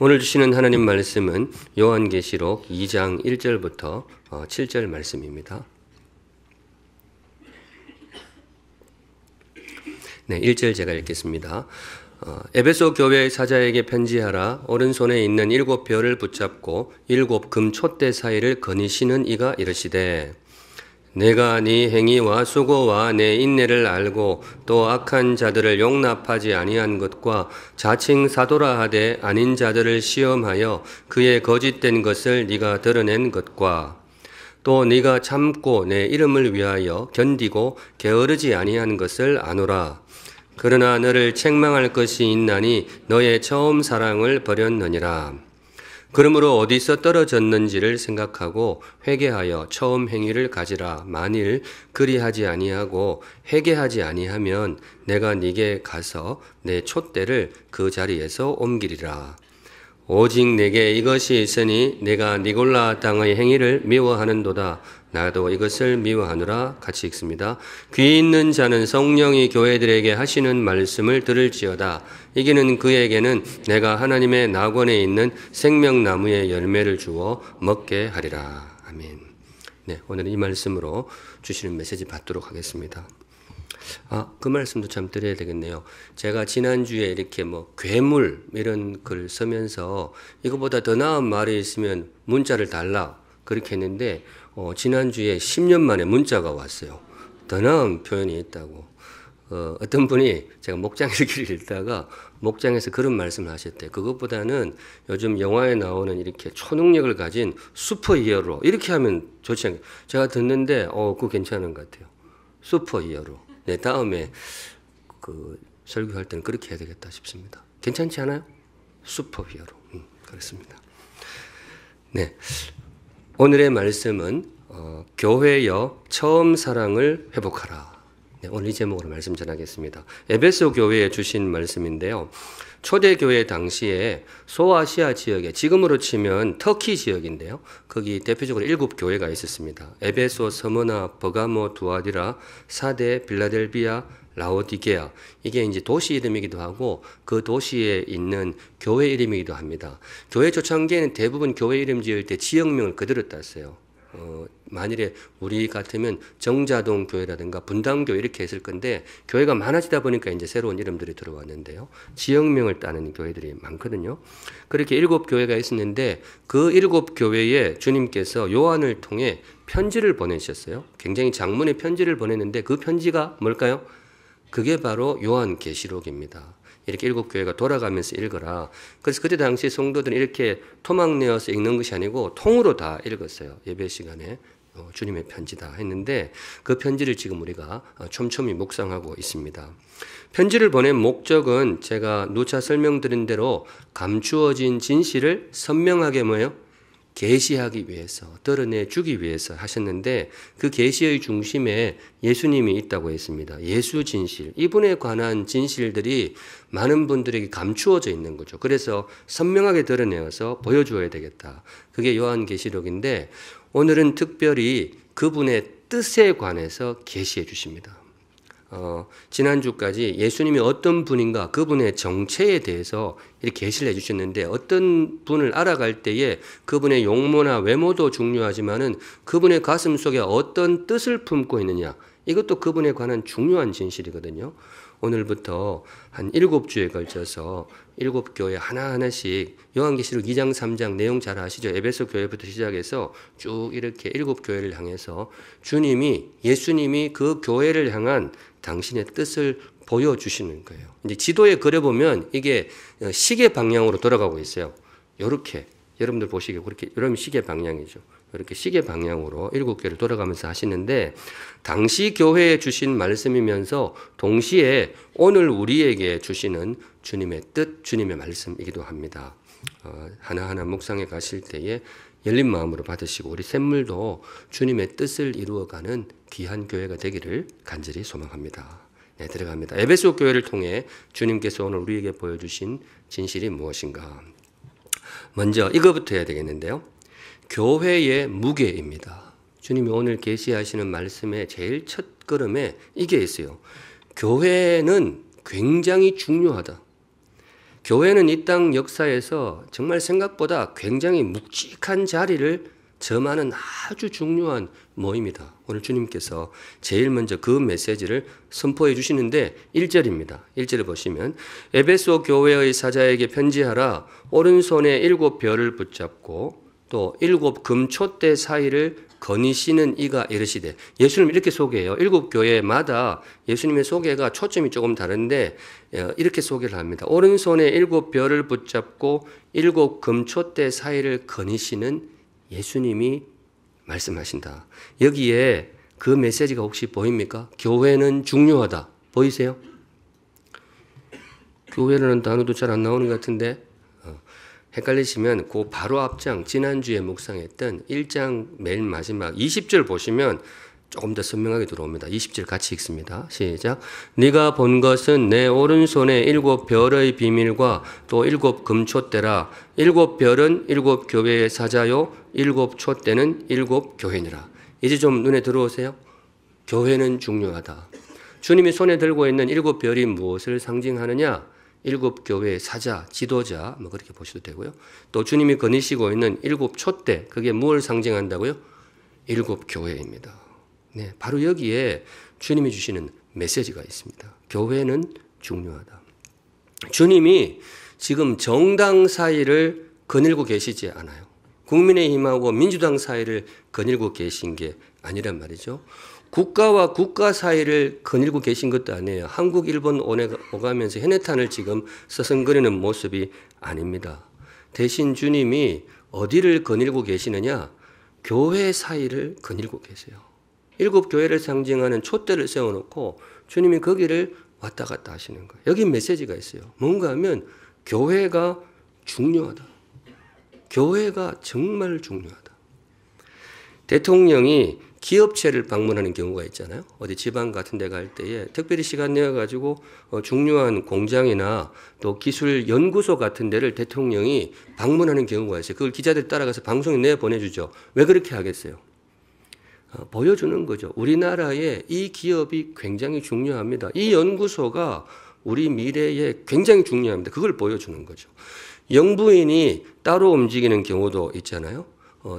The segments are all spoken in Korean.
오늘 주시는 하나님 말씀은 요한계시록 2장 1절부터 7절 말씀입니다. 네, 1절 제가 읽겠습니다. 에베소 교회의 사자에게 편지하라. 오른손에 있는 7별을 붙잡고 7 금 촛대 사이를 거니시는 이가 이르시되 내가 네 행위와 수고와 내 인내를 알고 또 악한 자들을 용납하지 아니한 것과 자칭 사도라 하되 아닌 자들을 시험하여 그의 거짓된 것을 네가 드러낸 것과 또 네가 참고 내 이름을 위하여 견디고 게으르지 아니한 것을 아노라. 그러나 너를 책망할 것이 있나니 너의 처음 사랑을 버렸느니라. 그러므로 어디서 떨어졌는지를 생각하고 회개하여 처음 행위를 가지라. 만일 그리하지 아니하고 회개하지 아니하면 내가 네게 가서 내 촛대를 그 자리에서 옮기리라. 오직 내게 이것이 있으니 내가 니골라 땅의 행위를 미워하는도다. 나도 이것을 미워하노라. 같이 읽습니다. 귀 있는 자는 성령이 교회들에게 하시는 말씀을 들을지어다. 이기는 그에게는 내가 하나님의 낙원에 있는 생명나무의 열매를 주어 먹게 하리라. 아멘. 네, 오늘은 이 말씀으로 주시는 메시지 받도록 하겠습니다. 그 말씀도 참 드려야 되겠네요. 제가 지난주에 이렇게 괴물 이런 글 쓰면서 이거보다 더 나은 말이 있으면 문자를 달라 그렇게 했는데 지난주에 10년 만에 문자가 왔어요. 더 나은 표현이 있다고. 어떤 분이 제가 목장에서 길을 읽다가 목장에서 그런 말씀을 하셨대요. 그것보다는 요즘 영화에 나오는 이렇게 초능력을 가진 슈퍼히어로 이렇게 하면 좋지 않겠어요? 제가 듣는데 그거 괜찮은 것 같아요. 슈퍼히어로. 네, 다음에 설교할 때는 그렇게 해야 되겠다 싶습니다. 괜찮지 않아요? 슈퍼히어로. 그렇습니다. 네, 오늘의 말씀은 교회여 처음 사랑을 회복하라. 네, 오늘 이 제목으로 말씀 전하겠습니다. 에베소 교회에 주신 말씀인데요. 초대교회 당시에 소아시아 지역에 지금으로 치면 터키 지역인데요. 거기 대표적으로 7 교회가 있었습니다. 에베소, 서머나, 버가모, 두아디라, 사데, 빌라델비아, 라오디게아. 이게 이제 도시 이름이기도 하고 그 도시에 있는 교회 이름이기도 합니다. 교회 초창기에는 대부분 교회 이름 지을 때 지역명을 그대로 땄어요. 만일에 우리 같으면 정자동 교회라든가 분당교회 이렇게 했을 건데 교회가 많아지다 보니까 이제 새로운 이름들이 들어왔는데요. 지역명을 따는 교회들이 많거든요. 그렇게 7 교회가 있었는데 그 7 교회에 주님께서 요한을 통해 편지를 보내셨어요. 굉장히 장문의 편지를 보냈는데 그 편지가 뭘까요? 그게 바로 요한계시록입니다. 이렇게 7 교회가 돌아가면서 읽어라. 그래서 그때 당시 성도들은 이렇게 토막 내어서 읽는 것이 아니고 통으로 다 읽었어요. 예배 시간에 주님의 편지다 했는데 그 편지를 지금 우리가 촘촘히 묵상하고 있습니다. 편지를 보낸 목적은 제가 누차 설명드린 대로 감추어진 진실을 선명하게 계시하기 위해서, 드러내 주기 위해서 하셨는데 그 계시의 중심에 예수님이 있다고 했습니다. 예수 진실, 이분에 관한 진실들이 많은 분들에게 감추어져 있는 거죠. 그래서 선명하게 드러내어서 보여주어야 되겠다. 그게 요한계시록인데 오늘은 특별히 그분의 뜻에 관해서 계시해 주십니다. 지난주까지 예수님이 어떤 분인가 그분의 정체에 대해서 이렇게 계시를 해주셨는데 어떤 분을 알아갈 때에 그분의 용모나 외모도 중요하지만은 그분의 가슴 속에 어떤 뜻을 품고 있느냐 이것도 그분에 관한 중요한 진실이거든요. 오늘부터 한 7주에 걸쳐서 7 교회 하나하나씩 요한계시록 2장 3장 내용 잘 아시죠? 에베소 교회부터 시작해서 쭉 이렇게 7 교회를 향해서 예수님이 그 교회를 향한 당신의 뜻을 보여주시는 거예요. 이제 지도에 그려보면 이게 시계 방향으로 돌아가고 있어요. 이렇게 여러분들 보시기에 그렇게 이런 시계 방향이죠. 이렇게 시계 방향으로 7 교회를 돌아가면서 하시는데 당시 교회에 주신 말씀이면서 동시에 오늘 우리에게 주시는 주님의 뜻, 주님의 말씀이기도 합니다. 하나하나 묵상해 가실 때에 열린 마음으로 받으시고 우리 샘물도 주님의 뜻을 이루어가는 귀한 교회가 되기를 간절히 소망합니다. 네, 들어갑니다. 에베소 교회를 통해 주님께서 오늘 우리에게 보여주신 진실이 무엇인가? 먼저 이거부터 해야 되겠는데요. 교회의 무게입니다. 주님이 오늘 계시하시는 말씀의 제일 첫 걸음에 이게 있어요. 교회는 굉장히 중요하다. 교회는 이 땅 역사에서 정말 생각보다 굉장히 묵직한 자리를 점하는 아주 중요한 모임이다. 오늘 주님께서 제일 먼저 그 메시지를 선포해 주시는데 1절입니다. 1절을 보시면 에베소 교회의 사자에게 편지하라. 오른손에 7별을 붙잡고 또 7 금촛대 사이를 거니시는 이가 이르시되, 예수님 이렇게 소개해요. 7 교회마다 예수님의 소개가 초점이 조금 다른데 이렇게 소개를 합니다. 오른손에 7별을 붙잡고 7 금촛대 사이를 거니시는 예수님이 말씀하신다. 여기에 그 메시지가 혹시 보입니까? 교회는 중요하다. 보이세요? 교회라는 단어도 잘 안 나오는 것 같은데 헷갈리시면 그 바로 앞장 지난주에 묵상했던 1장 맨 마지막 20절 보시면 조금 더 선명하게 들어옵니다. 20절 같이 읽습니다. 시작. 네가 본 것은 내 오른손에 7 별의 비밀과 또 7 금촛대라. 7 별은 7 교회의 사자요 7 촛대는 7 교회니라. 이제 좀 눈에 들어오세요? 교회는 중요하다. 주님이 손에 들고 있는 7 별이 무엇을 상징하느냐? 7 교회의 사자, 지도자, 뭐 그렇게 보셔도 되고요. 또 주님이 거니시고 있는 7 촛대, 그게 무엇을 상징한다고요? 7 교회입니다. 네, 바로 여기에 주님이 주시는 메시지가 있습니다. 교회는 중요하다. 주님이 지금 정당 사이를 거닐고 계시지 않아요. 국민의힘하고 민주당 사이를 거닐고 계신 게 아니란 말이죠. 국가와 국가 사이를 거닐고 계신 것도 아니에요. 한국, 일본 오가면서 현해탄을 지금 서성거리는 모습이 아닙니다. 대신 주님이 어디를 거닐고 계시느냐? 교회 사이를 거닐고 계세요. 7 교회를 상징하는 촛대를 세워놓고 주님이 거기를 왔다 갔다 하시는 거예요. 여기 메시지가 있어요. 뭔가 하면 교회가 중요하다. 교회가 정말 중요하다. 대통령이 기업체를 방문하는 경우가 있잖아요. 어디 지방 같은 데 갈 때에 특별히 시간 내어가지고 중요한 공장이나 또 기술 연구소 같은 데를 대통령이 방문하는 경우가 있어요. 그걸 기자들이 따라가서 방송에 내보내주죠. 왜 그렇게 하겠어요? 보여주는 거죠. 우리나라에 이 기업이 굉장히 중요합니다. 이 연구소가 우리 미래에 굉장히 중요합니다. 그걸 보여주는 거죠. 영부인이 따로 움직이는 경우도 있잖아요.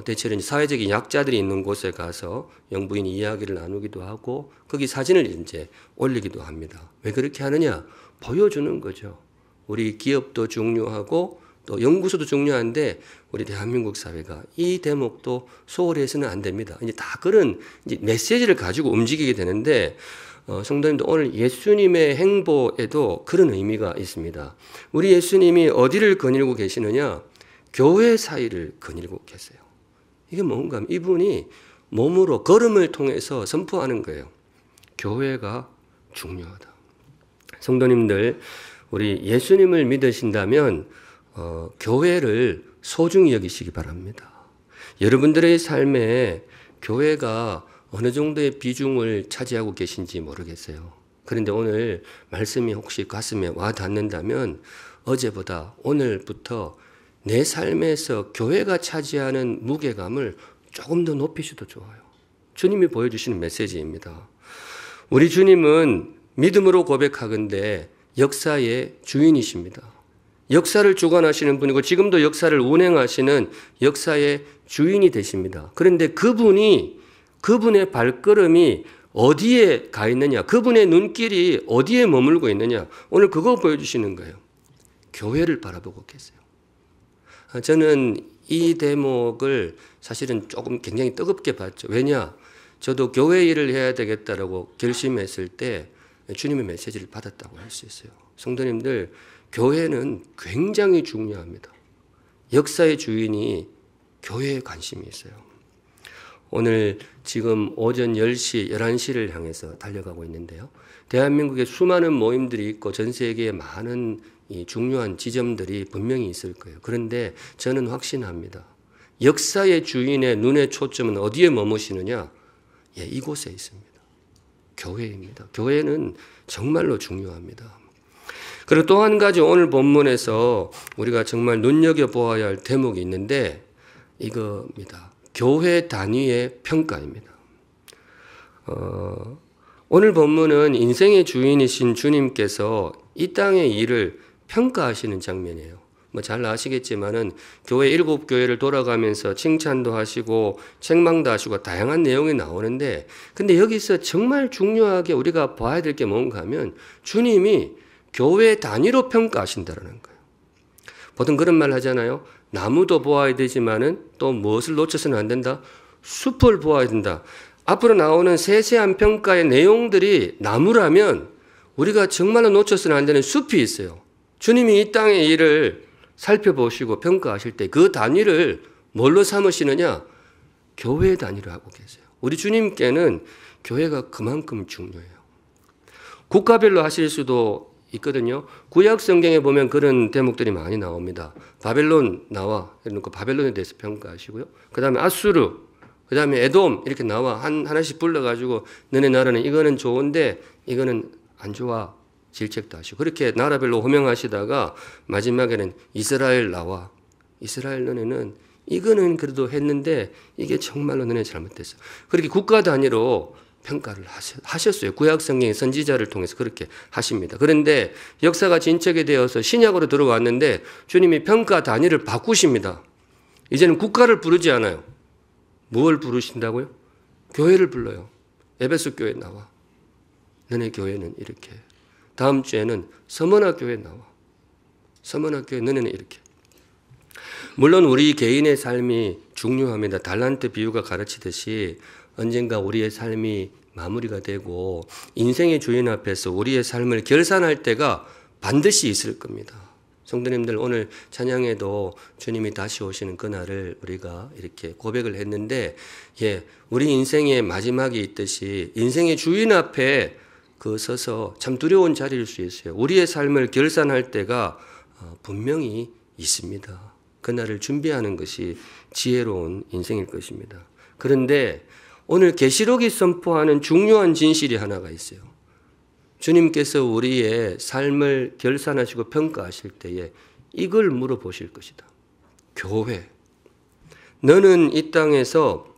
대체로 사회적인 약자들이 있는 곳에 가서 영부인이 이야기를 나누기도 하고 거기 사진을 이제 올리기도 합니다. 왜 그렇게 하느냐? 보여주는 거죠. 우리 기업도 중요하고 또 연구소도 중요한데 우리 대한민국 사회가 이 대목도 소홀히 해서는 안 됩니다. 이제 다 그런 이제 메시지를 가지고 움직이게 되는데 성도님도 오늘 예수님의 행보에도 그런 의미가 있습니다. 우리 예수님이 어디를 거닐고 계시느냐? 교회 사이를 거닐고 계세요. 이게 뭔가 하면 이분이 몸으로 걸음을 통해서 선포하는 거예요. 교회가 중요하다. 성도님들, 우리 예수님을 믿으신다면 교회를 소중히 여기시기 바랍니다. 여러분들의 삶에 교회가 어느 정도의 비중을 차지하고 계신지 모르겠어요. 그런데 오늘 말씀이 혹시 가슴에 와 닿는다면 어제보다 오늘부터 내 삶에서 교회가 차지하는 무게감을 조금 더 높이셔도 좋아요. 주님이 보여주시는 메시지입니다. 우리 주님은 믿음으로 고백하건대 역사의 주인이십니다. 역사를 주관하시는 분이고 지금도 역사를 운행하시는 역사의 주인이 되십니다. 그런데 그분의 발걸음이 어디에 가 있느냐, 그분의 눈길이 어디에 머물고 있느냐, 오늘 그거 보여주시는 거예요. 교회를 바라보고 계세요. 저는 이 대목을 사실은 조금 굉장히 뜨겁게 봤죠. 왜냐? 저도 교회 일을 해야 되겠다라고 결심했을 때 주님의 메시지를 받았다고 할 수 있어요. 성도님들, 교회는 굉장히 중요합니다. 역사의 주인이 교회에 관심이 있어요. 오늘 지금 오전 10시, 11시를 향해서 달려가고 있는데요. 대한민국에 수많은 모임들이 있고 전 세계에 많은 이 중요한 지점들이 분명히 있을 거예요. 그런데 저는 확신합니다. 역사의 주인의 눈의 초점은 어디에 머무시느냐? 예, 이곳에 있습니다. 교회입니다. 교회는 정말로 중요합니다. 그리고 또 한 가지 오늘 본문에서 우리가 정말 눈여겨보아야 할 대목이 있는데 이겁니다. 교회 단위의 평가입니다. 오늘 본문은 인생의 주인이신 주님께서 이 땅의 일을 평가하시는 장면이에요. 뭐 잘 아시겠지만은 교회 7교회를 돌아가면서 칭찬도 하시고 책망도 하시고 다양한 내용이 나오는데, 근데 여기서 정말 중요하게 우리가 봐야 될 게 뭔가 하면 주님이 교회 단위로 평가하신다라는 거예요. 보통 그런 말 하잖아요. 나무도 보아야 되지만은 또 무엇을 놓쳐서는 안 된다? 숲을 보아야 된다. 앞으로 나오는 세세한 평가의 내용들이 나무라면 우리가 정말로 놓쳐서는 안 되는 숲이 있어요. 주님이 이 땅의 일을 살펴보시고 평가하실 때 그 단위를 뭘로 삼으시느냐? 교회 단위로 하고 계세요. 우리 주님께는 교회가 그만큼 중요해요. 국가별로 하실 수도 있거든요. 구약 성경에 보면 그런 대목들이 많이 나옵니다. 바벨론 나와, 그러니까 바벨론에 대해서 평가하시고요. 그 다음에 아수르, 그 다음에 에돔 이렇게 나와 하나씩 불러가지고 너네 나라는 이거는 좋은데 이거는 안 좋아. 질책도 하시고 그렇게 나라별로 호명하시다가 마지막에는 이스라엘 나와. 이스라엘 너네는 이거는 그래도 했는데 이게 정말로 너네 잘못됐어. 그렇게 국가 단위로 평가를 하셨어요. 구약 성경의 선지자를 통해서 그렇게 하십니다. 그런데 역사가 진척이 되어서 신약으로 들어왔는데 주님이 평가 단위를 바꾸십니다. 이제는 국가를 부르지 않아요. 무엇을 부르신다고요? 교회를 불러요. 에베소 교회 나와. 너네 교회는 이렇게. 다음 주에는 서머나 교회 나와. 서머나 교회 너네는 이렇게. 물론 우리 개인의 삶이 중요합니다. 달란트 비유가 가르치듯이 언젠가 우리의 삶이 마무리가 되고 인생의 주인 앞에서 우리의 삶을 결산할 때가 반드시 있을 겁니다. 성도님들 오늘 찬양에도 주님이 다시 오시는 그날을 우리가 이렇게 고백을 했는데, 우리 인생의 마지막이 있듯이 인생의 주인 앞에 서서 참 두려운 자리일 수 있어요. 우리의 삶을 결산할 때가 분명히 있습니다. 그날을 준비하는 것이 지혜로운 인생일 것입니다. 그런데 오늘 계시록이 선포하는 중요한 진실이 하나가 있어요. 주님께서 우리의 삶을 결산하시고 평가하실 때에 이걸 물어보실 것이다. 교회, 너는 이 땅에서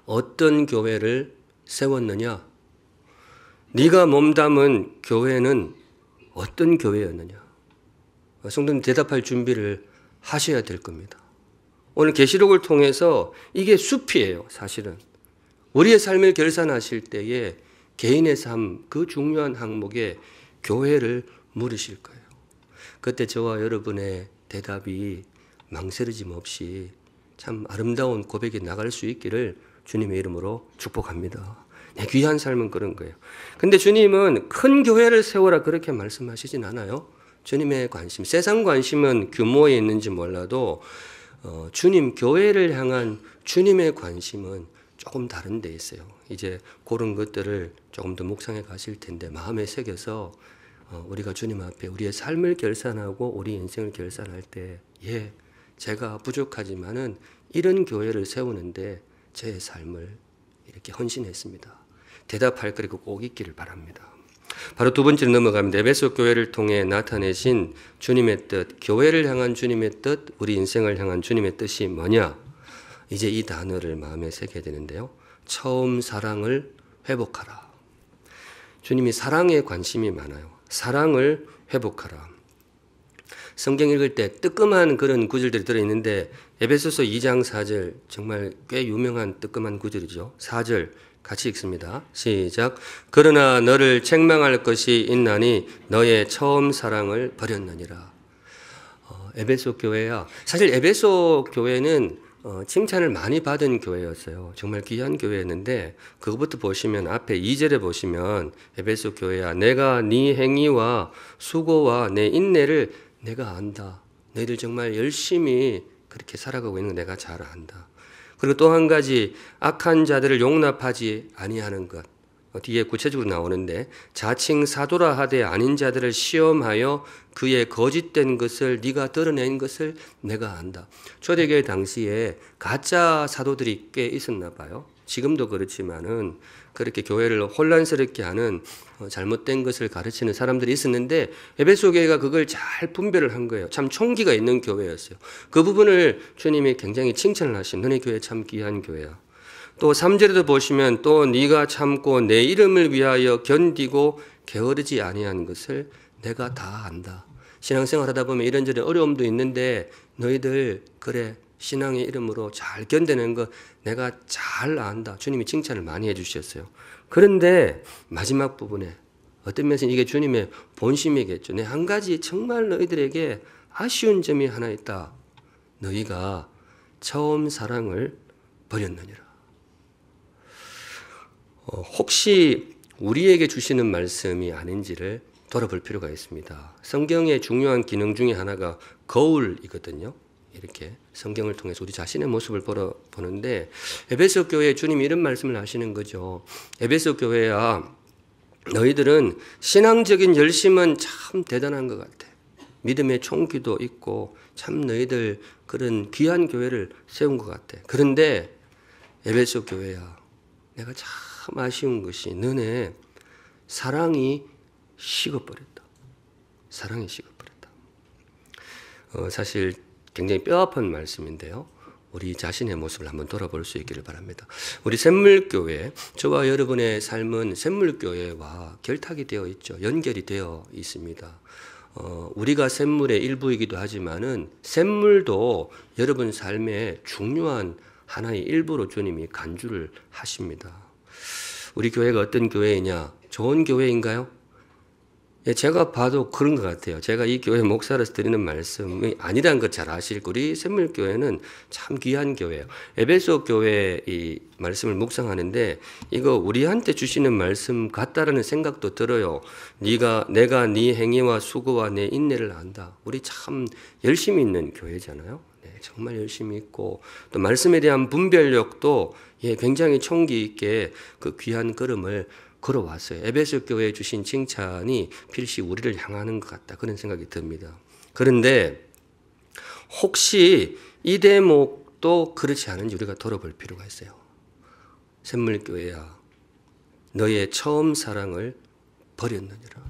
어떤 교회를 세웠느냐? 네가 몸담은 교회는 어떤 교회였느냐? 성도님 대답할 준비를 하셔야 될 겁니다. 오늘 계시록을 통해서 이게 숲이에요. 사실은 우리의 삶을 결산하실 때에 개인의 삶 그 중요한 항목에 교회를 물으실 거예요. 그때 저와 여러분의 대답이 망설여짐 없이 참 아름다운 고백이 나갈 수 있기를 주님의 이름으로 축복합니다. 귀한 삶은 그런 거예요. 근데 주님은 큰 교회를 세워라 그렇게 말씀하시진 않아요. 주님의 관심, 세상 관심은 규모에 있는지 몰라도 주님, 교회를 향한 주님의 관심은 조금 다른 데 있어요. 이제 그런 것들을 조금 더 묵상해 가실 텐데 마음에 새겨서 우리가 주님 앞에 우리의 삶을 결산하고 우리 인생을 결산할 때 제가 부족하지만은 이런 교회를 세우는데 제 삶을 이렇게 헌신했습니다. 대답할 거리가 꼭 있기를 바랍니다. 바로 두 번째로 넘어갑니다. 에베소 교회를 통해 나타내신 주님의 뜻, 교회를 향한 주님의 뜻, 우리 인생을 향한 주님의 뜻이 뭐냐? 이제 이 단어를 마음에 새겨야 되는데요. 처음 사랑을 회복하라. 주님이 사랑에 관심이 많아요. 사랑을 회복하라. 성경 읽을 때 뜨끔한 그런 구절들이 들어있는데 에베소서 2장 4절 정말 꽤 유명한 뜨끔한 구절이죠. 4절 같이 읽습니다. 시작. 그러나 너를 책망할 것이 있나니 너의 처음 사랑을 버렸느니라. 에베소 교회야. 사실 에베소 교회는 칭찬을 많이 받은 교회였어요. 정말 귀한 교회였는데 그것부터 보시면 앞에 2절에 보시면 에베소 교회야 내가 네 행위와 수고와 내 인내를 내가 안다. 너희들 정말 열심히 그렇게 살아가고 있는 거 내가 잘 안다. 그리고 또 한 가지 악한 자들을 용납하지 아니하는 것. 뒤에 구체적으로 나오는데 자칭 사도라 하되 아닌 자들을 시험하여 그의 거짓된 것을 네가 드러낸 것을 내가 안다. 초대교회 당시에 가짜 사도들이 꽤 있었나 봐요. 지금도 그렇지만은 그렇게 교회를 혼란스럽게 하는 잘못된 것을 가르치는 사람들이 있었는데 에베소 교회가 그걸 잘 분별을 한 거예요. 참 총기가 있는 교회였어요. 그 부분을 주님이 굉장히 칭찬을 하신 너네 교회 참 귀한 교회야. 또 3절에도 보시면 또 네가 참고 내 이름을 위하여 견디고 게으르지 아니한 것을 내가 다 안다. 신앙생활 하다 보면 이런저런 어려움도 있는데 너희들 그래 신앙의 이름으로 잘 견뎌낸 거 내가 잘 안다. 주님이 칭찬을 많이 해주셨어요. 그런데 마지막 부분에 어떤 면에서 이게 주님의 본심이겠죠. 내 한 가지 정말 너희들에게 아쉬운 점이 하나 있다. 너희가 처음 사랑을 버렸느니라. 혹시 우리에게 주시는 말씀이 아닌지를 돌아볼 필요가 있습니다. 성경의 중요한 기능 중에 하나가 거울이거든요. 이렇게 성경을 통해서 우리 자신의 모습을 보는데 에베소 교회에 주님이 이런 말씀을 하시는 거죠. 에베소 교회야 너희들은 신앙적인 열심은 참 대단한 것 같아. 믿음의 총기도 있고 참 너희들 그런 귀한 교회를 세운 것 같아. 그런데 에베소 교회야 내가 참 아쉬운 것이 너네 사랑이 식어버렸다. 사랑이 식어버렸다. 사실 굉장히 뼈아픈 말씀인데요. 우리 자신의 모습을 한번 돌아볼 수 있기를 바랍니다. 우리 샘물교회, 저와 여러분의 삶은 샘물교회와 결탁이 되어 있죠. 연결이 되어 있습니다. 우리가 샘물의 일부이기도 하지만은 샘물도 여러분 삶의 중요한 하나의 일부로 주님이 간주를 하십니다. 우리 교회가 어떤 교회이냐? 좋은 교회인가요? 예, 제가 봐도 그런 것 같아요. 제가 이 교회 목사로서 드리는 말씀이 아니라는 걸 잘 아실 거예요. 우리 샘물교회는 참 귀한 교회예요. 에베소 교회 이 말씀을 묵상하는데 이거 우리한테 주시는 말씀 같다라는 생각도 들어요. 내가 네 행위와 수고와 내 인내를 안다. 우리 참 열심히 있는 교회잖아요. 네, 정말 열심히 있고 또 말씀에 대한 분별력도 예, 굉장히 총기 있게 그 귀한 걸음을 걸어왔어요. 에베소 교회에 주신 칭찬이 필시 우리를 향하는 것 같다. 그런 생각이 듭니다. 그런데 혹시 이 대목도 그렇지 않은지 우리가 돌아볼 필요가 있어요. 샘물교회야 너희의 처음 사랑을 버렸느니라.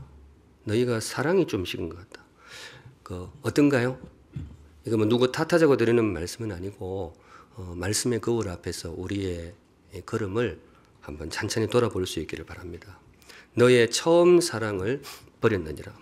너희가 사랑이 좀 식은 것 같다. 어떤가요? 이거 뭐 누구 탓하자고 드리는 말씀은 아니고 말씀의 거울 앞에서 우리의 걸음을 한번 찬찬히 돌아볼 수 있기를 바랍니다. 너의 처음 사랑을 버렸느니라.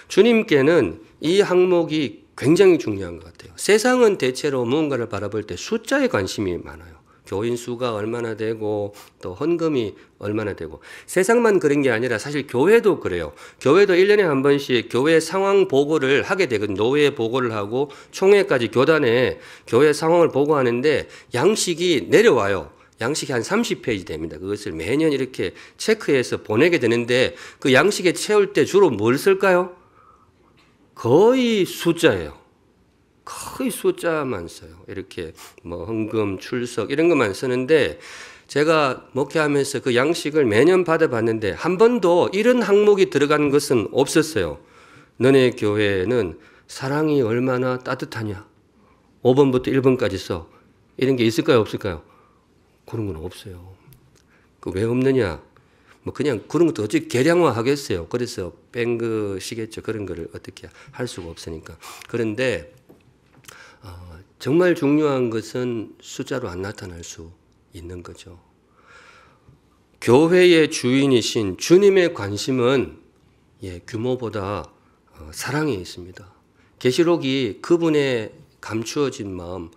주님께는 이 항목이 굉장히 중요한 것 같아요. 세상은 대체로 무언가를 바라볼 때 숫자에 관심이 많아요. 교인 수가 얼마나 되고 또 헌금이 얼마나 되고 세상만 그런 게 아니라 사실 교회도 그래요. 교회도 1년에 한 번씩 교회 상황 보고를 하게 되거든요. 노회 보고를 하고 총회까지 교단에 교회 상황을 보고하는데 양식이 내려와요. 양식이 한 30페이지 됩니다. 그것을 매년 이렇게 체크해서 보내게 되는데 그 양식에 채울 때 주로 뭘 쓸까요? 거의 숫자예요. 거의 숫자만 써요. 이렇게 뭐 헌금, 출석 이런 것만 쓰는데 제가 목회하면서 그 양식을 매년 받아봤는데 한 번도 이런 항목이 들어간 것은 없었어요. 너네 교회는 사랑이 얼마나 따뜻하냐? 5번부터 1번까지 써. 이런 게 있을까요? 없을까요? 그런 건 없어요. 그 왜 없느냐? 뭐 그냥 그런 것도 어찌 계량화 하겠어요. 그래서 뺀 것이겠죠. 그런 거를 어떻게 할 수가 없으니까. 그런데 정말 중요한 것은 숫자로 안 나타날 수 있는 거죠. 교회의 주인이신 주님의 관심은 규모보다 사랑에 있습니다. 계시록이 그분의 감추어진 마음,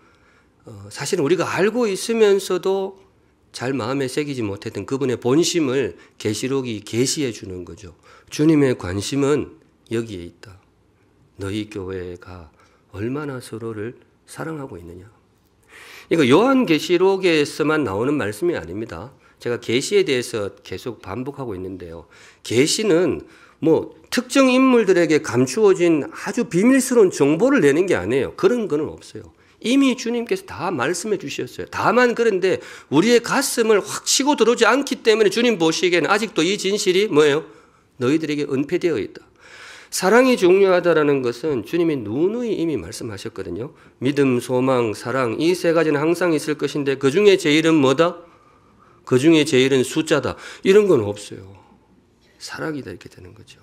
사실은 우리가 알고 있으면서도 잘 마음에 새기지 못했던 그분의 본심을 계시록이 계시해 주는 거죠. 주님의 관심은 여기에 있다. 너희 교회가 얼마나 서로를 사랑하고 있느냐. 이거 요한계시록에서만 나오는 말씀이 아닙니다. 제가 계시에 대해서 계속 반복하고 있는데요. 계시는 뭐 특정 인물들에게 감추어진 아주 비밀스러운 정보를 내는 게 아니에요. 그런 거는 없어요. 이미 주님께서 다 말씀해 주셨어요. 다만 그런데 우리의 가슴을 확 치고 들어오지 않기 때문에 주님 보시기에는 아직도 이 진실이 뭐예요? 너희들에게 은폐되어 있다. 사랑이 중요하다라는 것은 주님이 누누이 이미 말씀하셨거든요. 믿음, 소망, 사랑 이 세 가지는 항상 있을 것인데 그중에 제일은 뭐다? 그중에 제일은 숫자다. 이런 건 없어요. 사랑이다 이렇게 되는 거죠.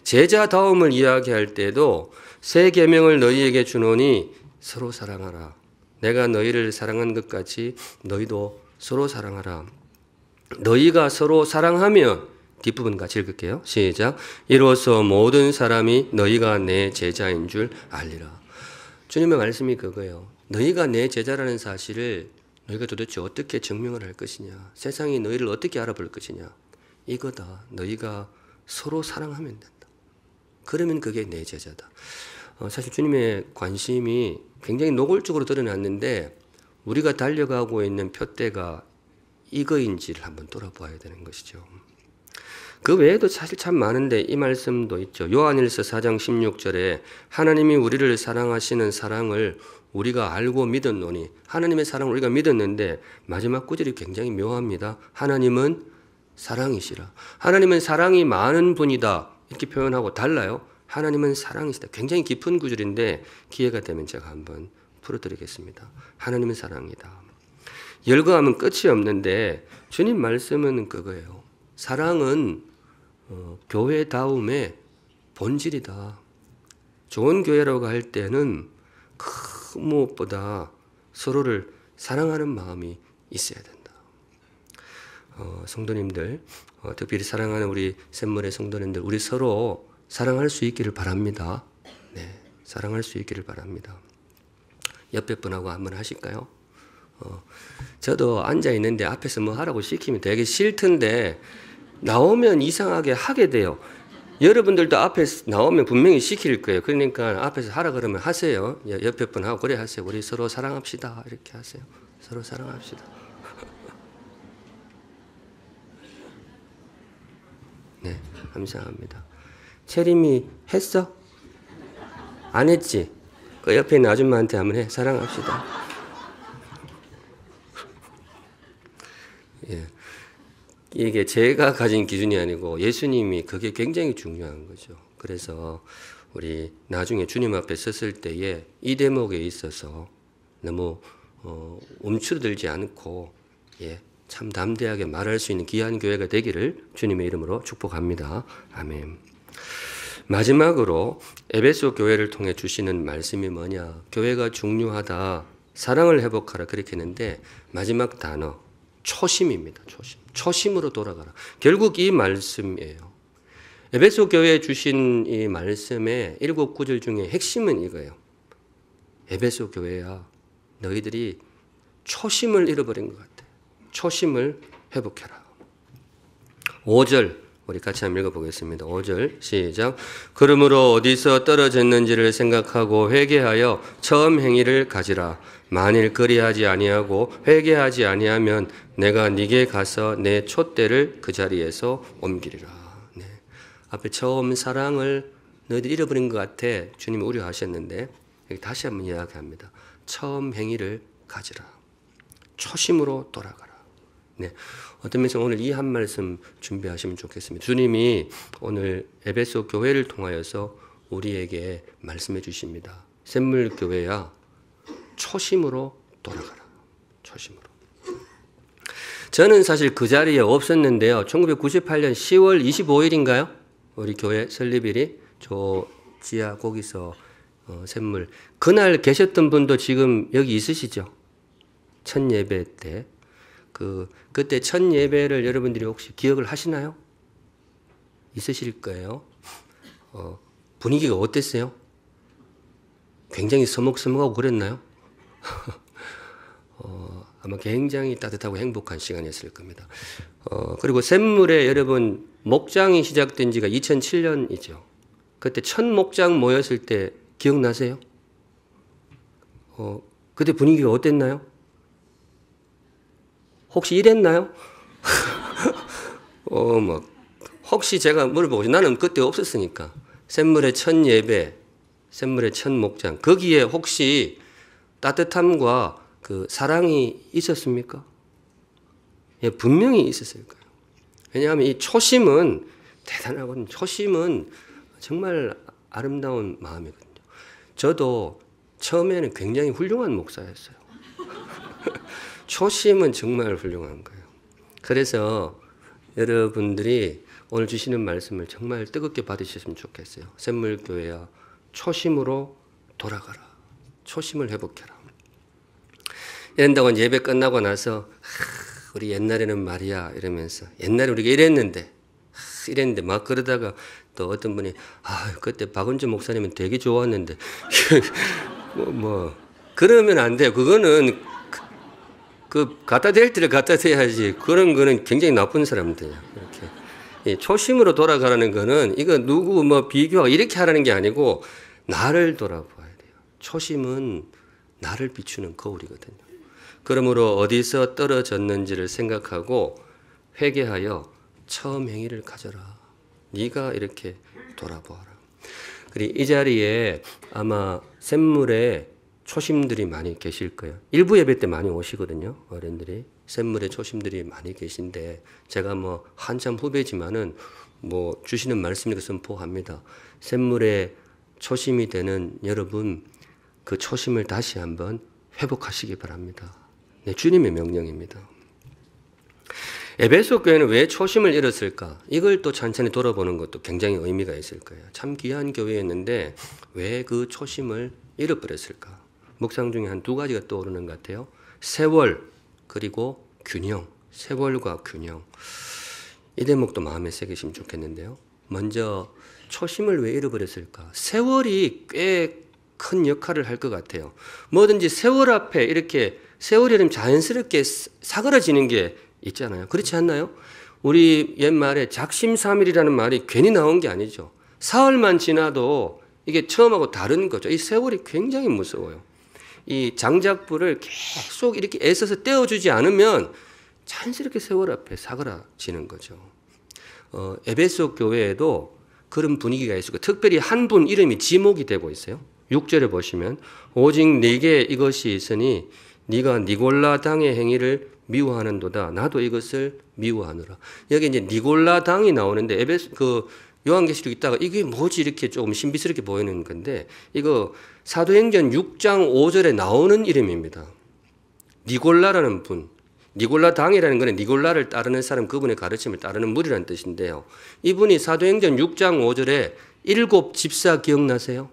제자다움을 이야기할 때도 새 계명을 너희에게 주노니 서로 사랑하라. 내가 너희를 사랑한 것 같이 너희도 서로 사랑하라. 너희가 서로 사랑하면 뒷부분 같이 읽을게요. 시작. 이로써 모든 사람이 너희가 내 제자인 줄 알리라. 주님의 말씀이 그거예요. 너희가 내 제자라는 사실을 너희가 도대체 어떻게 증명을 할 것이냐. 세상이 너희를 어떻게 알아볼 것이냐. 이거다. 너희가 서로 사랑하면 된다. 그러면 그게 내 제자다. 사실 주님의 관심이 굉장히 노골적으로 드러났는데 우리가 달려가고 있는 표대가 이거인지를 한번 돌아보아야 되는 것이죠. 그 외에도 사실 참 많은데 이 말씀도 있죠. 요한일서 4장 16절에 하나님이 우리를 사랑하시는 사랑을 우리가 알고 믿었노니, 하나님의 사랑을 우리가 믿었는데 마지막 구절이 굉장히 묘합니다. 하나님은 사랑이시라. 하나님은 사랑이 많은 분이다 이렇게 표현하고 달라요. 하나님은 사랑이시다. 굉장히 깊은 구절인데 기회가 되면 제가 한번 풀어드리겠습니다. 하나님은 사랑이다. 열거하면 끝이 없는데 주님 말씀은 그거예요. 사랑은 교회다움의 본질이다. 좋은 교회라고 할 때는 그 무엇보다 서로를 사랑하는 마음이 있어야 된다. 성도님들, 특별히 사랑하는 우리 샘물의 성도님들, 우리 서로 사랑할 수 있기를 바랍니다. 네, 사랑할 수 있기를 바랍니다. 옆에 분하고 한번 하실까요? 저도 앉아 있는데 앞에서 뭐 하라고 시키면 되게 싫던데 나오면 이상하게 하게 돼요. 여러분들도 앞에 나오면 분명히 시킬 거예요. 그러니까 앞에서 하라 그러면 하세요. 옆에 분하고 그래 하세요. 우리 서로 사랑합시다. 이렇게 하세요. 서로 사랑합시다. 네, 감사합니다. 채림이 했어? 안 했지? 그 옆에 있는 아줌마한테 한번 해. 사랑합시다. 예. 이게 제가 가진 기준이 아니고 예수님이 그게 굉장히 중요한 거죠. 그래서 우리 나중에 주님 앞에 섰을 때에 이 대목에 있어서 너무 움츠러들지 않고 참 담대하게 말할 수 있는 귀한 교회가 되기를 주님의 이름으로 축복합니다. 아멘. 마지막으로 에베소 교회를 통해 주시는 말씀이 뭐냐. 교회가 중요하다. 사랑을 회복하라 그렇게 했는데 마지막 단어 초심입니다. 초심으로 돌아가라. 결국 이 말씀이에요. 에베소 교회에 주신 이 말씀의 7구절 중에 핵심은 이거예요. 에베소 교회야, 너희들이 초심을 잃어버린 것 같아. 초심을 회복해라. 5절 우리 같이 한번 읽어보겠습니다. 5절 시작. 그러므로 어디서 떨어졌는지를 생각하고 회개하여 처음 행위를 가지라. 만일 그리하지 아니하고 회개하지 아니하면 내가 네게 가서 내 촛대를 그 자리에서 옮기리라. 네. 앞에 처음 사랑을 너희들 잃어버린 것 같아 주님이 우려하셨는데 여기 다시 한번 이야기합니다. 처음 행위를 가지라. 초심으로 돌아가라. 네. 어떤 면에서 오늘 이 한 말씀 준비하시면 좋겠습니다. 주님이 오늘 에베소 교회를 통하여서 우리에게 말씀해 주십니다. 샘물교회야, 초심으로 돌아가라. 초심으로. 저는 사실 그 자리에 없었는데요. 1998년 10월 25일인가요? 우리 교회 설립일이 저 지하 거기서 샘물. 그날 계셨던 분도 지금 여기 있으시죠? 첫 예배 때. 그때 첫 예배를 여러분들이 혹시 기억을 하시나요? 있으실 거예요. 분위기가 어땠어요? 굉장히 서먹서먹하고 그랬나요? 아마 굉장히 따뜻하고 행복한 시간이었을 겁니다. 그리고 샘물에 여러분 목장이 시작된 지가 2007년이죠. 그때 첫 목장 모였을 때 기억나세요? 그때 분위기가 어땠나요? 혹시 이랬나요? 혹시 제가 물어보고 나는 그때 없었으니까 샘물의 첫 예배, 샘물의 첫 목장 거기에 혹시 따뜻함과 그 사랑이 있었습니까? 예, 분명히 있었을 거예요. 왜냐하면 이 초심은 대단하거든요. 초심은 정말 아름다운 마음이거든요. 저도 처음에는 굉장히 훌륭한 목사였어요. 초심은 정말 훌륭한 거예요. 그래서 여러분들이 오늘 주시는 말씀을 정말 뜨겁게 받으셨으면 좋겠어요. 샘물교회야, 초심으로 돌아가라. 초심을 회복해라. 이런다고 예배 끝나고 나서 우리 옛날에는 말이야 이러면서 옛날에 우리가 이랬는데 이랬는데 막 그러다가 또 어떤 분이 그때 박은주 목사님은 되게 좋았는데 그러면 안 돼요. 그거는 갖다 댈 때를 갖다 대야지. 그런 거는 굉장히 나쁜 사람들이에요. 이렇게 초심으로 돌아가라는 거는 이거 누구 비교하고 이렇게 하라는 게 아니고 나를 돌아봐야 돼요. 초심은 나를 비추는 거울이거든요. 그러므로 어디서 떨어졌는지를 생각하고 회개하여 처음 행위를 가져라. 네가 이렇게 돌아보아라. 그리고 이 자리에 아마 샘물에 초심들이 많이 계실 거예요. 일부 예배 때 많이 오시거든요. 어른들이. 샘물에 초심들이 많이 계신데 제가 한참 후배지만은 주시는 말씀이니까 선포합니다. 샘물에 초심이 되는 여러분 그 초심을 다시 한번 회복하시기 바랍니다. 네, 주님의 명령입니다. 에베소 교회는 왜 초심을 잃었을까? 이걸 또 천천히 돌아보는 것도 굉장히 의미가 있을 거예요. 참 귀한 교회였는데 왜 그 초심을 잃어버렸을까? 묵상 중에 한 2가지가 떠오르는 것 같아요. 세월 그리고 균형. 세월과 균형. 이 대목도 마음에 새기시면 좋겠는데요. 먼저 초심을 왜 잃어버렸을까? 세월이 꽤 큰 역할을 할 것 같아요. 뭐든지 세월 앞에 이렇게 세월이 자연스럽게 사그라지는 게 있잖아요. 그렇지 않나요? 우리 옛말에 작심삼일이라는 말이 괜히 나온 게 아니죠. 사흘만 지나도 이게 처음하고 다른 거죠. 이 세월이 굉장히 무서워요. 이 장작불을 계속 이렇게 애써서 떼어주지 않으면 자연스럽게 세월 앞에 사그라지는 거죠. 에베소 교회에도 그런 분위기가 있고 특별히 한 분 이름이 지목이 되고 있어요. 6절에 보시면 오직 네게 이것이 있으니 네가 니골라 당의 행위를 미워하는도다. 나도 이것을 미워하노라. 여기 이제 니골라 당이 나오는데 요한계시록 있다가 이게 뭐지 이렇게 조금 신비스럽게 보이는 건데 이거 사도행전 6장 5절에 나오는 이름입니다. 니골라라는 분. 니골라 당이라는 것은 니골라를 따르는 사람, 그분의 가르침을 따르는 무리라는 뜻인데요. 이분이 사도행전 6장 5절에 7 집사 기억나세요?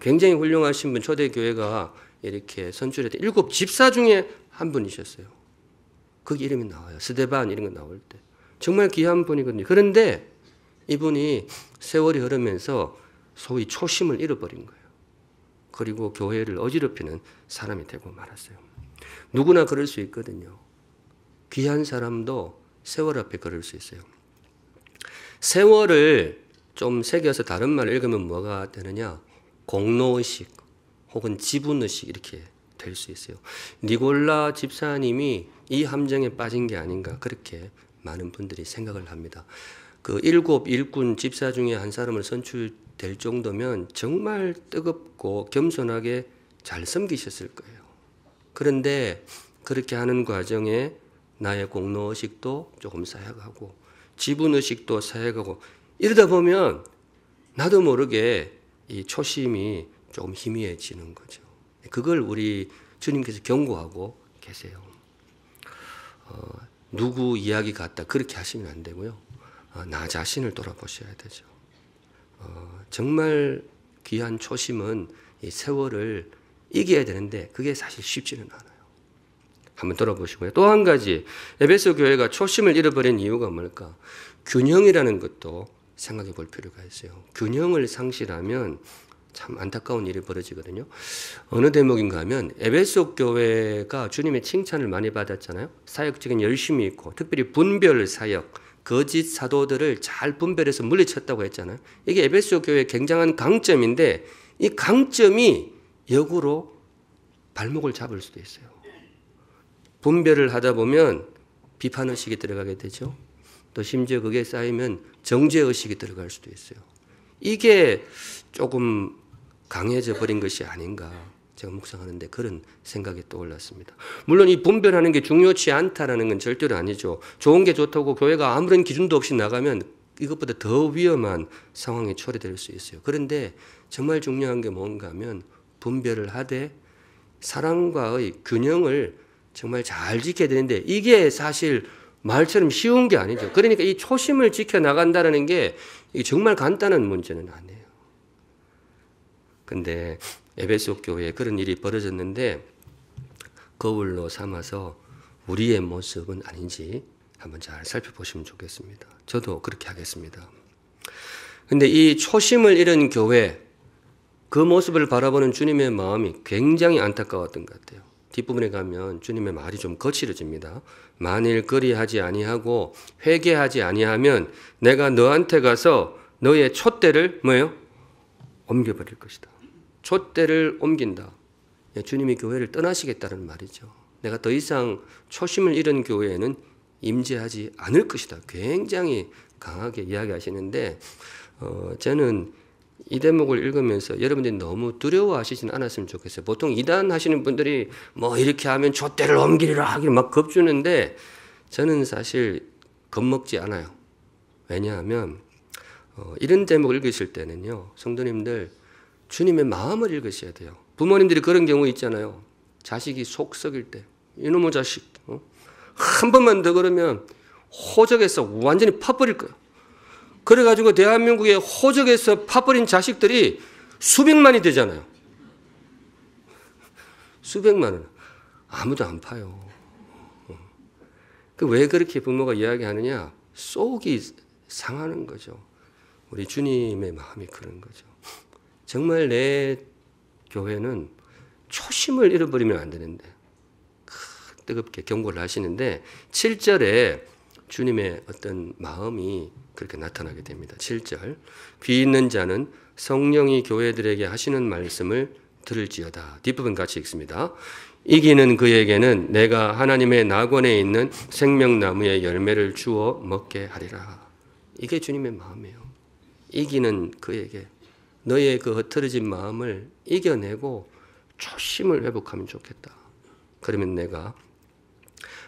굉장히 훌륭하신 분, 초대교회가 이렇게 선출했던 7 집사 중에 한 분이셨어요. 그 이름이 나와요. 스데반 이런 거 나올 때. 정말 귀한 분이거든요. 그런데 이분이 세월이 흐르면서 소위 초심을 잃어버린 거예요. 그리고 교회를 어지럽히는 사람이 되고 말았어요. 누구나 그럴 수 있거든요. 귀한 사람도 세월 앞에 그럴 수 있어요. 세월을 좀 새겨서 다른 말을 읽으면 뭐가 되느냐? 공로의식 혹은 지분의식 이렇게 될 수 있어요. 니골라 집사님이 이 함정에 빠진 게 아닌가 그렇게 많은 분들이 생각을 합니다. 그 7 일꾼 집사 중에 한 사람을 선출될 정도면 정말 뜨겁고 겸손하게 잘 섬기셨을 거예요. 그런데 그렇게 하는 과정에 나의 공로의식도 조금 쌓여가고 지분의식도 쌓여가고 이러다 보면 나도 모르게 이 초심이 조금 희미해지는 거죠. 그걸 우리 주님께서 경고하고 계세요. 누구 이야기 같다 그렇게 하시면 안 되고요. 나 자신을 돌아보셔야 되죠. 정말 귀한 초심은 이 세월을 이겨야 되는데 그게 사실 쉽지는 않아요. 한번 돌아보시고요. 또 한 가지 에베소 교회가 초심을 잃어버린 이유가 뭘까? 균형이라는 것도 생각해 볼 필요가 있어요. 균형을 상실하면 참 안타까운 일이 벌어지거든요. 어느 대목인가 하면 에베소 교회가 주님의 칭찬을 많이 받았잖아요. 사역적인 열심이 있고 특별히 분별 사역, 거짓 사도들을 잘 분별해서 물리쳤다고 했잖아요. 이게 에베소 교회의 굉장한 강점인데 이 강점이 역으로 발목을 잡을 수도 있어요. 분별을 하다 보면 비판의식이 들어가게 되죠. 또 심지어 그게 쌓이면 정죄의식이 들어갈 수도 있어요. 이게 조금 강해져 버린 것이 아닌가 제가 묵상하는데 그런 생각이 떠올랐습니다. 물론 이 분별하는 게 중요치 않다라는 건 절대로 아니죠. 좋은 게 좋다고 교회가 아무런 기준도 없이 나가면 이것보다 더 위험한 상황에 초래될 수 있어요. 그런데 정말 중요한 게 뭔가 하면 분별을 하되 사랑과의 균형을 정말 잘 지켜야 되는데 이게 사실 말처럼 쉬운 게 아니죠. 그러니까 이 초심을 지켜나간다는 게 정말 간단한 문제는 아니에요. 근데 에베소 교회에 그런 일이 벌어졌는데 거울로 삼아서 우리의 모습은 아닌지 한번 잘 살펴보시면 좋겠습니다. 저도 그렇게 하겠습니다. 근데 이 초심을 잃은 교회, 그 모습을 바라보는 주님의 마음이 굉장히 안타까웠던 것 같아요. 뒷부분에 가면 주님의 말이 좀 거칠어집니다. 만일 그리하지 아니하고 회개하지 아니하면 내가 너한테 가서 너의 촛대를 뭐예요? 옮겨버릴 것이다. 촛대를 옮긴다. 주님이 교회를 떠나시겠다는 말이죠. 내가 더 이상 초심을 잃은 교회에는 임재하지 않을 것이다. 굉장히 강하게 이야기하시는데 저는 이 대목을 읽으면서 여러분들이 너무 두려워하시진 않았으면 좋겠어요. 보통 이단 하시는 분들이 뭐 이렇게 하면 촛대를 옮기리라 하기를 막 겁주는데 저는 사실 겁먹지 않아요. 왜냐하면 이런 대목을 읽으실 때는요, 성도님들 주님의 마음을 읽으셔야 돼요. 부모님들이 그런 경우 있잖아요. 자식이 속 썩일 때 이놈의 자식 한 번만 더 그러면 호적에서 완전히 파버릴 거예요. 그래가지고 대한민국에 호적에서 파버린 자식들이 수백만이 되잖아요. 수백만은 아무도 안 파요. 왜 그렇게 부모가 이야기하느냐? 속이 상하는 거죠. 우리 주님의 마음이 그런 거죠. 정말 내 교회는 초심을 잃어버리면 안 되는데 뜨겁게 경고를 하시는데 7절에 주님의 어떤 마음이 그렇게 나타나게 됩니다. 7절 귀 있는 자는 성령이 교회들에게 하시는 말씀을 들을지어다. 뒷부분 같이 읽습니다. 이기는 그에게는 내가 하나님의 낙원에 있는 생명나무의 열매를 주어 먹게 하리라. 이게 주님의 마음이에요. 이기는 그에게 너의 그 흐트러진 마음을 이겨내고 초심을 회복하면 좋겠다. 그러면 내가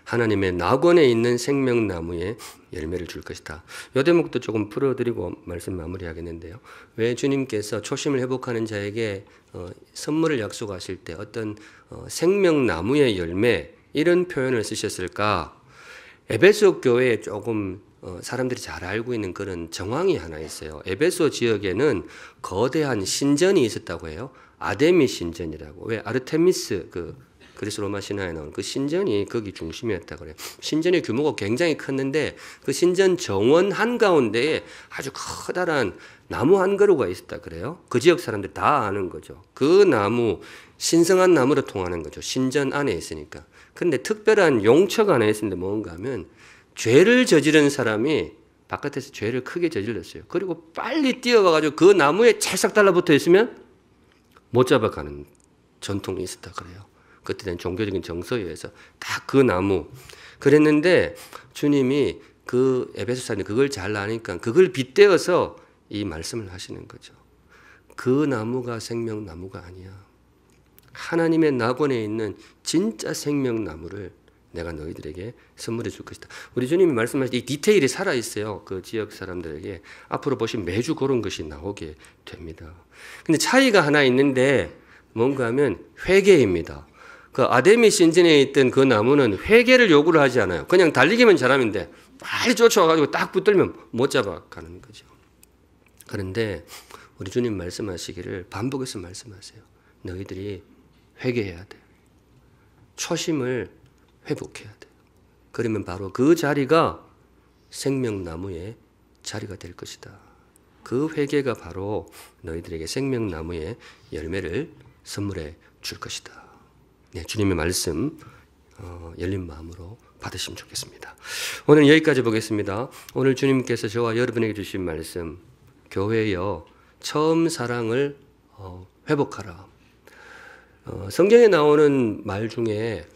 하나님의 낙원에 있는 생명나무에 열매를 줄 것이다. 이 대목도 조금 풀어드리고 말씀 마무리하겠는데요. 왜 주님께서 초심을 회복하는 자에게 선물을 약속하실 때 어떤 생명나무의 열매 이런 표현을 쓰셨을까? 에베소 교회에 조금 사람들이 잘 알고 있는 그런 정황이 하나 있어요. 에베소 지역에는 거대한 신전이 있었다고 해요. 아데미 신전이라고. 왜 아르테미스 그리스 로마 신화에 나오는 그 신전이 거기 중심이었다고 그래요. 신전의 규모가 굉장히 컸는데 그 신전 정원 한가운데에 아주 커다란 나무 한 그루가 있었다 그래요. 그 지역 사람들이 다 아는 거죠. 그 나무, 신성한 나무로 통하는 거죠. 신전 안에 있으니까. 그런데 특별한 용처가 하나 있었는데 뭔가 하면 죄를 저지른 사람이 바깥에서 죄를 크게 저질렀어요. 그리고 빨리 뛰어가가지고 그 나무에 찰싹 달라붙어 있으면 못 잡아가는 전통이 있었다 그래요. 그때는 종교적인 정서에 의해서 딱 그 나무 그랬는데 주님이 그 에베소 사람이 그걸 잘 아니까 그걸 빗대어서 이 말씀을 하시는 거죠. 그 나무가 생명나무가 아니야. 하나님의 낙원에 있는 진짜 생명나무를 내가 너희들에게 선물해 줄 것이다. 우리 주님이 말씀하신 이 디테일이 살아있어요. 그 지역 사람들에게 앞으로 보시면 매주 그런 것이 나오게 됩니다. 근데 차이가 하나 있는데 뭔가 하면 회개입니다. 그 아데미 신전에 있던 그 나무는 회개를 요구를 하지 않아요. 그냥 달리기만 잘하면 돼. 빨리 쫓아와가지고 딱 붙들면 못 잡아가는 거죠. 그런데 우리 주님 말씀하시기를 반복해서 말씀하세요. 너희들이 회개해야 돼. 초심을 회복해야 돼. 그러면 바로 그 자리가 생명나무의 자리가 될 것이다. 그 회개가 바로 너희들에게 생명나무의 열매를 선물해 줄 것이다. 네, 주님의 말씀 열린 마음으로 받으시면 좋겠습니다. 오늘 여기까지 보겠습니다. 오늘 주님께서 저와 여러분에게 주신 말씀, 교회여 처음 사랑을 회복하라. 성경에 나오는 말 중에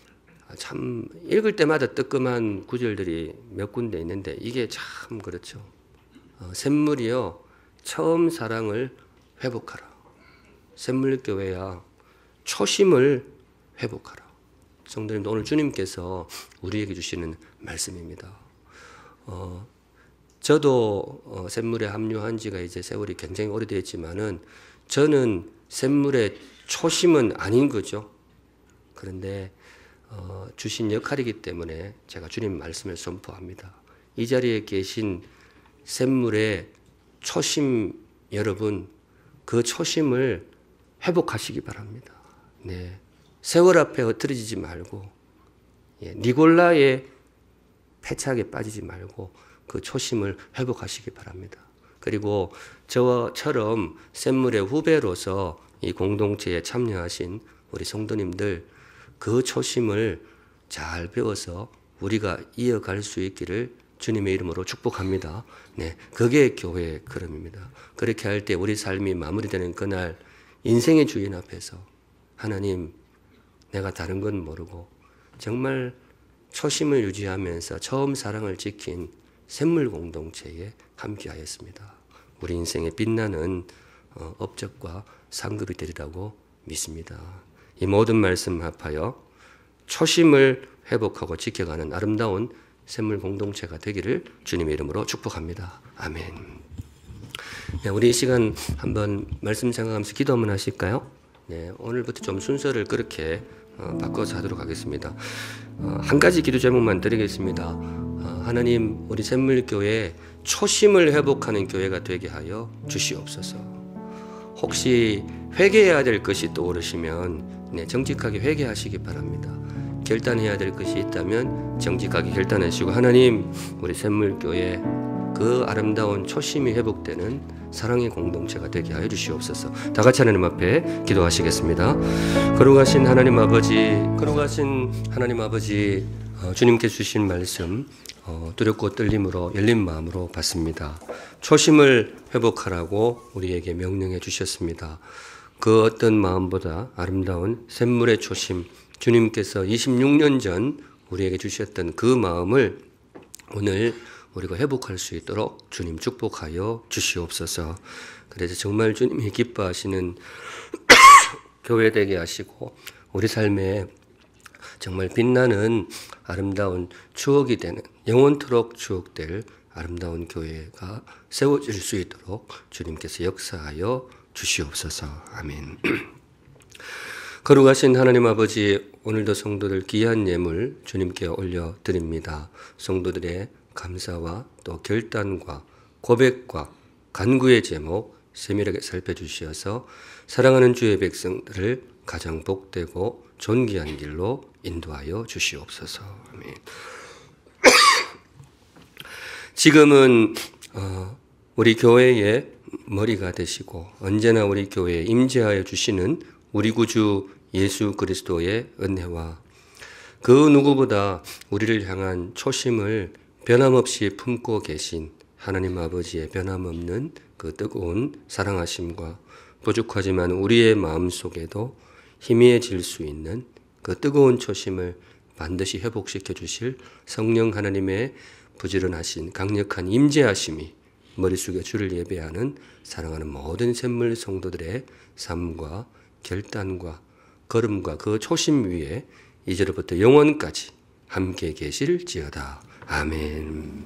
참 읽을 때마다 뜨끔한 구절들이 몇 군데 있는데 이게 참 그렇죠. 샘물이여 처음 사랑을 회복하라. 샘물교회야 초심을 회복하라. 성도님도 오늘 주님께서 우리에게 주시는 말씀입니다. 저도 샘물에 합류한 지가 이제 세월이 굉장히 오래됐지만은 저는 샘물의 초심은 아닌 거죠. 그런데 주신 역할이기 때문에 제가 주님 말씀을 선포합니다. 이 자리에 계신 샘물의 초심 여러분, 그 초심을 회복하시기 바랍니다. 네. 세월 앞에 흩어지지 말고 니골라의 패착에 빠지지 말고 그 초심을 회복하시기 바랍니다. 그리고 저처럼 샘물의 후배로서 이 공동체에 참여하신 우리 성도님들 그 초심을 잘 배워서 우리가 이어갈 수 있기를 주님의 이름으로 축복합니다. 네, 그게 교회의 걸음입니다. 그렇게 할 때 우리 삶이 마무리되는 그날 인생의 주인 앞에서 하나님, 내가 다른 건 모르고 정말 초심을 유지하면서 처음 사랑을 지킨 샘물 공동체에 함께하였습니다. 우리 인생의 빛나는 업적과 상급이 되리라고 믿습니다. 이 모든 말씀 합하여 초심을 회복하고 지켜가는 아름다운 샘물 공동체가 되기를 주님의 이름으로 축복합니다. 아멘. 네, 우리 이 시간 한번 말씀 생각하면서 기도 한번 하실까요? 네, 오늘부터 좀 순서를 그렇게 바꿔서 하도록 하겠습니다. 한 가지 기도 제목만 드리겠습니다. 하나님, 우리 샘물교회 초심을 회복하는 교회가 되게 하여 주시옵소서. 혹시 회개해야 될 것이 떠오르시면 정직하게 회개하시기 바랍니다. 결단해야 될 것이 있다면 정직하게 결단하시고, 하나님, 우리 샘물교회 그 아름다운 초심이 회복되는 사랑의 공동체가 되게 하여 주시옵소서. 다 같이 하나님 앞에 기도하시겠습니다. 거룩하신 하나님 아버지, 주님께 주신 말씀 두렵고 떨림으로 열린 마음으로 받습니다. 초심을 회복하라고 우리에게 명령해 주셨습니다. 그 어떤 마음보다 아름다운 샘물의 초심, 주님께서 26년 전 우리에게 주셨던 그 마음을 오늘 우리가 회복할 수 있도록 주님 축복하여 주시옵소서. 그래서 정말 주님이 기뻐하시는 교회 되게 하시고 우리 삶에 정말 빛나는 아름다운 추억이 되는, 영원토록 추억될 아름다운 교회가 세워질 수 있도록 주님께서 역사하여 주시옵소서. 아멘. 거룩하신 하나님 아버지, 오늘도 성도들 귀한 예물 주님께 올려드립니다. 성도들의 감사와 또 결단과 고백과 간구의 제목 세밀하게 살펴주시어서 사랑하는 주의 백성들을 가장 복되고 존귀한 길로 인도하여 주시옵소서. 아멘. 지금은 우리 교회의 머리가 되시고 언제나 우리 교회에 임재하여 주시는 우리 구주 예수 그리스도의 은혜와 그 누구보다 우리를 향한 초심을 변함없이 품고 계신 하나님 아버지의 변함없는 그 뜨거운 사랑하심과 부족하지만 우리의 마음속에도 희미해질 수 있는 그 뜨거운 초심을 반드시 회복시켜 주실 성령 하나님의 부지런하신 강력한 임재하심이 머릿속에 주를 예배하는 사랑하는 모든 샘물 성도들의 삶과 결단과 걸음과 그 초심 위에 이제로부터 영원까지 함께 계실지어다. 아멘.